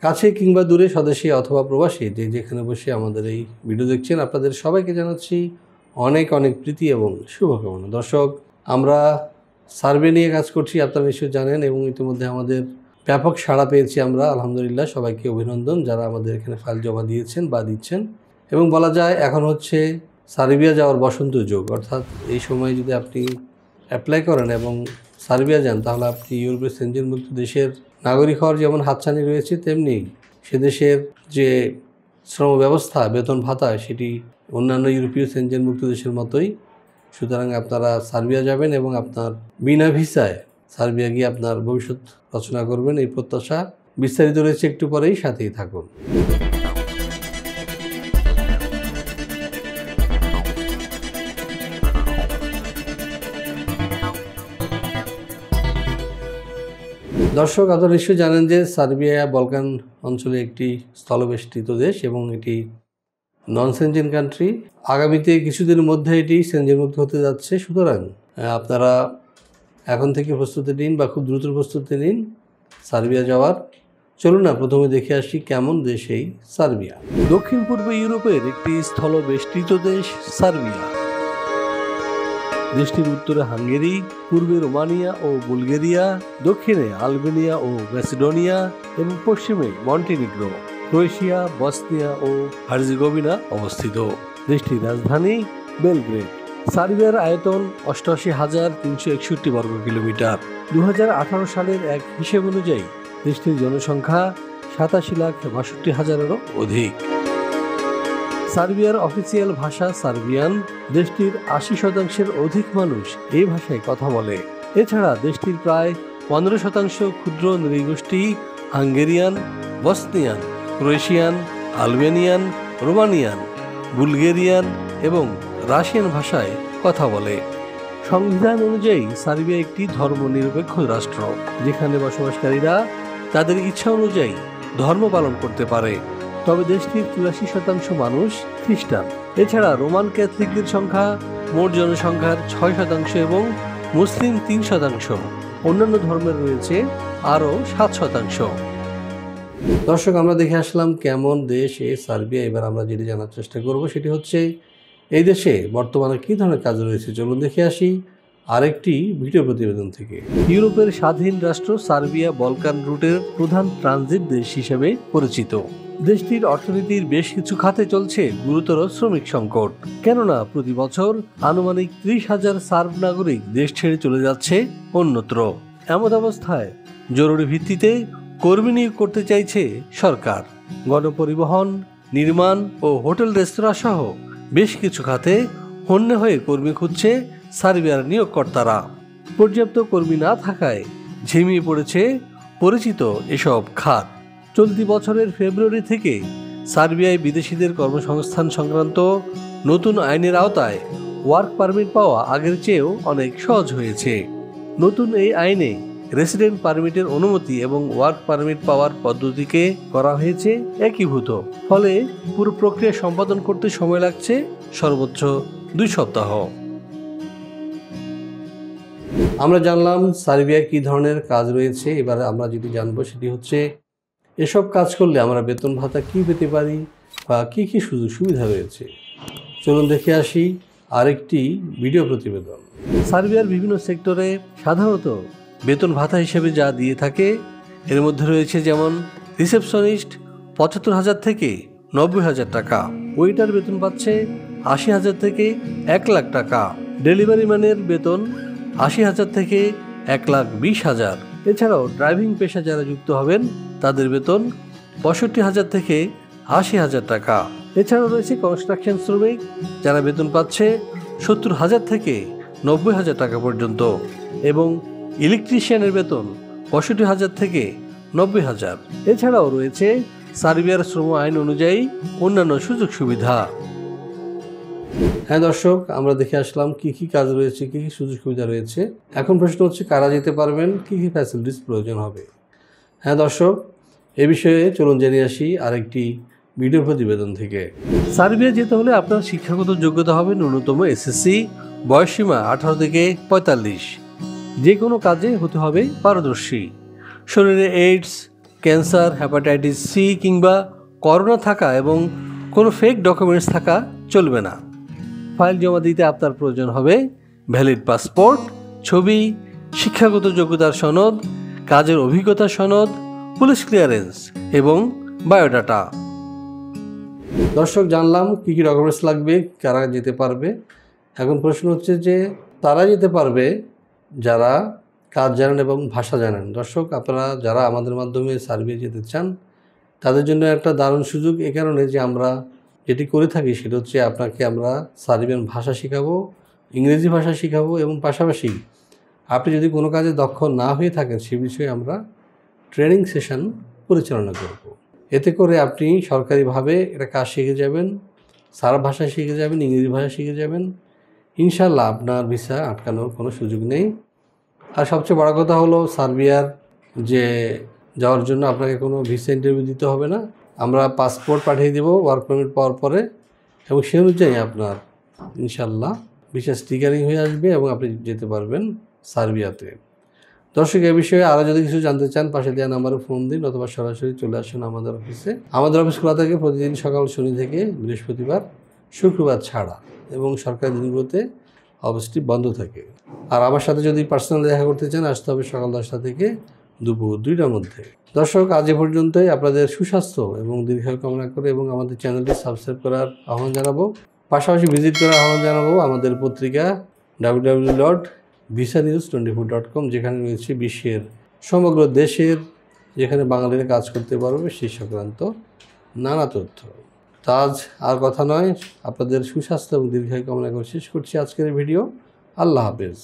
কাছে কিংবা দূরে, স্বদেশী অথবা প্রবাসী, যে যেখানে বসে আমাদের এই ভিডিও দেখছেন, আপনাদের সবাইকে জানাচ্ছি অনেক অনেক প্রীতি এবং শুভকামনা। দর্শক, আমরা সার্ভে নিয়ে কাজ করছি, আপনারা নিশ্চয়ই জানেন, এবং ইতিমধ্যে আমাদের ব্যাপক সাড়া পেয়েছি আমরা, আলহামদুলিল্লাহ। সবাইকে অভিনন্দন যারা আমাদের এখানে ফাইল জমা দিয়েছেন বা দিচ্ছেন। এবং বলা যায় এখন হচ্ছে সার্বিয়া যাওয়ার বসন্ত যুগ, অর্থাৎ এই সময় যদি আপনি অ্যাপ্লাই করেন এবং সার্বিয়া যান, তাহলে আপনি ইউরোপের সেনজেনভুক্ত দেশের নাগরিক হওয়ার যেমন হাতছানি রয়েছে, তেমনি সে দেশের যে শ্রম ব্যবস্থা, বেতন ভাতা, সেটি অন্যান্য ইউরোপীয় সেনজেনভুক্ত দেশের মতোই। সুতরাং আপনারা সার্বিয়া যাবেন এবং আপনার বিনা ভিসায় সার্বিয়া গিয়ে আপনার ভবিষ্যৎ রচনা করবেন, এই প্রত্যাশা। বিস্তারিত রয়েছে একটু পরেই, সাথেই থাকুন। দর্শক, আপনারা নিশ্চয়ই জানেন যে সার্বিয়া বলকান অঞ্চলে একটি স্থলবেষ্টিত দেশ এবং এটি নন সেনজেন কান্ট্রি। আগামীতে কিছুদিনের মধ্যে এটি সেনজেনমুক্ত হতে যাচ্ছে। সুতরাং আপনারা এখন থেকে প্রস্তুতি নিন বা খুব দ্রুত প্রস্তুতি নিন সার্বিয়া যাওয়ার। চলুন না প্রথমে দেখে আসি কেমন দেশ এই সার্বিয়া। দক্ষিণ পূর্ব ইউরোপের একটি স্থলবেষ্টিত দেশ সার্বিয়া। দেশটির উত্তরে হাঙ্গেরি, পূর্বে রোমানিয়া ও বুলগেরিয়া, দক্ষিণে আলবেনিয়া ও ম্যাসিডোনিয়া এবং পশ্চিমে মন্টিনিগ্রো, ক্রোয়েশিয়া, বসনিয়া ও হার্জেগোভিনা অবস্থিত। দেশটির রাজধানী বেলগ্রেড। সার্বিয়ার আয়তন 88,361 বর্গ কিলোমিটার। 2018 সালের এক হিসেব অনুযায়ী দেশটির জনসংখ্যা 87,62,000-এরও অধিক। সার্বিয়ার অফিসিয়াল ভাষা সার্বিয়ান। দেশটির 80% অধিক মানুষ এই ভাষায় কথা বলে। এছাড়া দেশটির প্রায় 15% ক্ষুদ্র নৃগোষ্ঠী Hungarian, Bosnian, Croatian, Albanian, Romanian, Bulgarian এবং রাশিয়ান ভাষায় কথা বলে। সংবিধান অনুযায়ী সার্বিয়া একটি ধর্মনিরপেক্ষ রাষ্ট্র, যেখানে বসবাসকারীরা তাদের ইচ্ছা অনুযায়ী ধর্ম পালন করতে পারে। তবে দেশটির 84% মানুষ খ্রিস্টান। এছাড়া রোমান ক্যাথলিকদের সংখ্যা মোট জনসংখ্যার 6% এবং মুসলিম 3%। অন্যান্য ধর্মের রয়েছে আরও 7%। দর্শক, আমরা দেখে আসলাম কেমন দেশ এই সার্বিয়া। এবার আমরা যেটি জানার চেষ্টা করব সেটি হচ্ছে এই দেশে বর্তমানে কী ধরনের কাজ রয়েছে। চলুন দেখে আসি আরেকটি ভিডিও প্রতিবেদন থেকে। ইউরোপের স্বাধীন রাষ্ট্র সার্বিয়া বলকান রুটের প্রধান ট্রানজিট দেশ হিসেবে পরিচিত। দেশটির অর্থনীতির বেশ কিছু খাতে চলছে গুরুতর শ্রমিক সংকট, কেননা প্রতি বছর আনুমানিক 30,000 সার্ব নাগরিক দেশ ছেড়ে চলে যাচ্ছে অন্যত্র। এমন অবস্থায় জরুরি ভিত্তিতে কর্মী নিয়োগ করতে চাইছে সরকার। গণপরিবহন, নির্মাণ ও হোটেল রেস্তোরাঁ সহ বেশ কিছু খাতে হন্যে হয়ে কর্মী খুঁজছে সার্বিয়ার নিয়োগকর্তারা। পর্যাপ্ত কর্মী না থাকায় ঝিমিয়ে পড়েছে পরিচিত এসব খাত। চলতি বছরের ফেব্রুয়ারি থেকে সার্বিয়ায় বিদেশিদের কর্মসংস্থান সংক্রান্ত নতুন আইনের আওতায় ওয়ার্ক পারমিট পাওয়া আগের চেয়েও অনেক সহজ হয়েছে। নতুন এই আইনে রেসিডেন্ট পারমিটের অনুমতি এবং ওয়ার্ক পারমিট পাওয়ার পদ্ধতিকে করা হয়েছে একীভূত। ফলে পুরো প্রক্রিয়া সম্পাদন করতে সময় লাগছে সর্বোচ্চ 2 সপ্তাহ। আমরা জানলাম সার্বিয়ায় কী ধরনের কাজ রয়েছে। এবার আমরা যেটি জানবো সেটি হচ্ছে এসব কাজ করলে আমরা বেতন ভাতা কী পেতে পারি বা কী কী সুযোগ সুবিধা রয়েছে। চলুন দেখে আসি আরেকটি ভিডিও প্রতিবেদন। সার্বিয়ার বিভিন্ন সেক্টরে সাধারণত বেতন ভাতা হিসেবে যা দিয়ে থাকে এর মধ্যে রয়েছে যেমন রিসেপশনিস্ট 75,000 থেকে 90,000 টাকা, ওয়েটার বেতন পাচ্ছে 80,000 থেকে 1 লাখ টাকা, ডেলিভারি ম্যানের বেতন 80,000 থেকে 1,20,000। এছাড়াও ড্রাইভিং পেশা যারা যুক্ত হবেন তাদের বেতন 65,000 থেকে 80,000 টাকা। এছাড়াও রয়েছে কনস্ট্রাকশন শ্রমিক, যারা বেতন পাচ্ছে 70,000 থেকে 90,000 টাকা পর্যন্ত, এবং ইলেকট্রিশিয়ানের বেতন 65,000 থেকে 90,000। এছাড়াও রয়েছে সার্বিয়ার শ্রম আইন অনুযায়ী অন্যান্য সুযোগ সুবিধা। হ্যাঁ দর্শক, আমরা দেখে আসলাম কি কি কাজ রয়েছে, কি কি সুযোগ সুবিধা রয়েছে। এখন প্রশ্ন হচ্ছে কারা যেতে পারবেন, কি কি ফ্যাসিলিটিস প্রয়োজন হবে। হ্যাঁ দর্শক, এ বিষয়ে চলুন জেনে আসি আরেকটি ভিডিও প্রতিবেদন থেকে। সার্বিয়া যেতে হলে আপনার শিক্ষাগত যোগ্যতা হবে ন্যূনতম এসএসসি, বয়সসীমা 18 থেকে 45। যে কোনো কাজে হতে হবে পারদর্শী। শরীরে এইডস, ক্যান্সার, হেপাটাইটিস সি কিংবা করোনা থাকা এবং কোনো ফেক ডকুমেন্টস থাকা চলবে না। ফাইল জমা দিতে আপনার প্রয়োজন হবে ভ্যালিড পাসপোর্ট, ছবি, শিক্ষাগত যোগ্যতার সনদ, কাজের অভিজ্ঞতার সনদ, পুলিশ ক্লিয়ারেন্স এবং বায়োডাটা। দর্শক, জানলাম কী কী ডকুমেন্টস লাগবে, কারা যেতে পারবে। এখন প্রশ্ন হচ্ছে যে তারা যেতে পারবে যারা কাজ জানেন এবং ভাষা জানেন। দর্শক, আপনারা যারা আমাদের মাধ্যমে সার্বিয়া যেতে চান তাদের জন্য একটা দারুণ সুযোগ এই কারণে যে আমরা যেটি করে থাকি সেটা হচ্ছে আপনাকে আমরা সার্বিয়ান ভাষা শেখাবো, ইংরেজি ভাষা শেখাবো এবং পাশাপাশি আপনি যদি কোনো কাজে দক্ষ না হয়ে থাকেন সে বিষয়ে আমরা ট্রেনিং সেশন পরিচালনা করব। এতে করে আপনি সরকারিভাবে এটা কাজ শিখে যাবেন, সারা ভাষা শিখে যাবেন, ইংরেজি ভাষা শিখে যাবেন। ইনশাল্লাহ আপনার ভিসা আটকানোর কোনো সুযোগ নেই। আর সবচেয়ে বড় কথা হলো সার্বিয়ার যে যাওয়ার জন্য আপনাকে কোনো ভিসা ইন্টারভিউ দিতে হবে না। আমরা পাসপোর্ট পাঠিয়ে দেব ওয়ার্ক পারমিট পাওয়ার পরে এবং সে অনুযায়ী আপনার ইনশাল্লাহ ভিসা স্টিকারিং হয়ে আসবে এবং আপনি যেতে পারবেন সার্বিয়াতে। দর্শক, এ বিষয়ে আরও যদি কিছু জানতে চান পাশে দেওয়া নাম্বারে ফোন দিন অথবা সরাসরি চলে আসুন আমাদের অফিসে। আমাদের অফিস খোলা থাকে প্রতিদিন সকাল শনি থেকে বৃহস্পতিবার, শুক্রবার ছাড়া, এবং সরকারি দিনগুলোতে অফিসটি বন্ধ থাকে। আর আমার সাথে যদি পার্সোনাল দেখা করতে চান আসতে হবে সকাল 10টা থেকে দুপুর 2টার মধ্যে। দর্শক, আজ এ পর্যন্তই। আপনাদের সুস্বাস্থ্য এবং দীর্ঘায়ু কামনা করে এবং আমাদের চ্যানেলটি সাবস্ক্রাইব করার আহ্বান জানাবো, পাশাপাশি ভিজিট করার আহ্বান জানাবো আমাদের পত্রিকা www.visanews24.com, যেখানে রয়েছে বিশ্বের সমগ্র দেশের যেখানে বাঙালিরা কাজ করতে পারবে সেই সংক্রান্ত নানা তথ্য। তা আজ আর কথা নয়, আপনাদের সুস্বাস্থ্য এবং দীর্ঘায়ু কামনা করে শেষ করছি আজকের ভিডিও। আল্লাহ হাফেজ।